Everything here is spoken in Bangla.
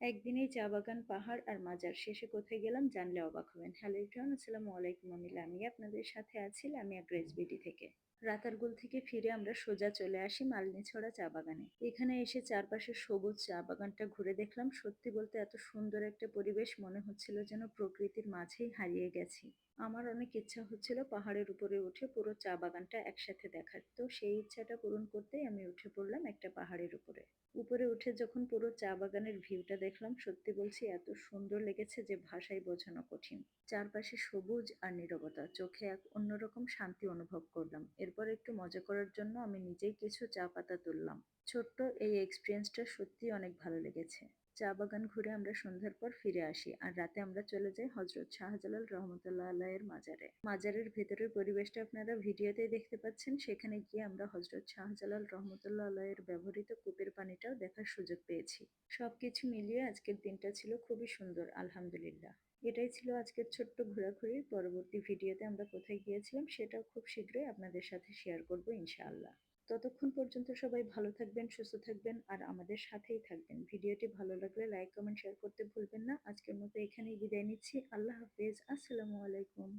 একদিনেই চা বাগান, পাহাড় আর মাজার, শেষে কোথায় গেলাম জানলে অবাক হবেন। হ্যালো এভরিওয়ান, আসসালামু আলাইকুম। আমি আপনাদের সাথে আছি লামিয়া গ্রেস বিডি থেকে। রাতারগুল থেকে ফিরে আমরা সোজা চলে আসি মালনীছড়া চা বাগানে। এখানে এসে চারপাশে সবুজ চা বাগানটা ঘুরে দেখলাম। সত্যি বলতে এত সুন্দর একটা পরিবেশ, মনে হচ্ছিল যেন প্রকৃতির মাঝেই হারিয়ে গেছি। আমার অনেক ইচ্ছা হচ্ছিল পাহাড়ের উপরে উঠে পুরো চা বাগানটা একসাথে দেখার, তো সেই ইচ্ছাটা পূরণ করতেই আমি উঠে পড়লাম একটা পাহাড়ের উপরে। উপরে উঠে যখন পুরো চা বাগানের ভিউটা দেখলাম, সত্যি বলছি এত সুন্দর লেগেছে যে ভাষায় বোঝানো কঠিন। চারপাশে সবুজ আর নীরবতা, চোখে এক অন্যরকম শান্তি অনুভব করলাম। এরপর একটু মজা করার জন্য আমি নিজেই কিছু চা পাতা তুললাম। ছোট্ট এই এক্সপিরিয়েন্সটা সত্যিই অনেক ভালো লেগেছে। চা বাগান ঘুরে আমরা সন্ধ্যার পর ফিরে আসি আর রাতে আমরা চলে যাই হজরত শাহজালাল রহমতুল্লাহ আলাইয়ের মাজারে। মাজারের ভেতরের পরিবেশটা আপনারা ভিডিওতেই দেখতে পাচ্ছেন। সেখানে গিয়ে আমরা হজরত শাহজালাল রহমতুল্লাহ আলাইয়ের ব্যবহৃত কূপের পানিটাও দেখার সুযোগ পেয়েছি। সবকিছু মিলিয়ে আজকের দিনটা ছিল খুবই সুন্দর, আলহামদুলিল্লাহ। এটাই ছিল আজকের ছোট্ট ঘোরাঘুরি। পরবর্তী ভিডিওতে আমরা কোথায় গিয়েছিলাম সেটাও খুব শীঘ্রই আপনাদের সাথে শেয়ার করব ইনশাআল্লাহ। ততক্ষণ পর্যন্ত সবাই ভালো থাকবেন, সুস্থ থাকবেন আর আমাদের সাথেই থাকবেন। ভিডিওটি ভালো লাগলে লাইক, কমেন্ট, শেয়ার করতে ভুলবেন না। আজকের মতো এখানেই বিদায় নিচ্ছি। আল্লাহ হাফেজ। আসসালামু আলাইকুম।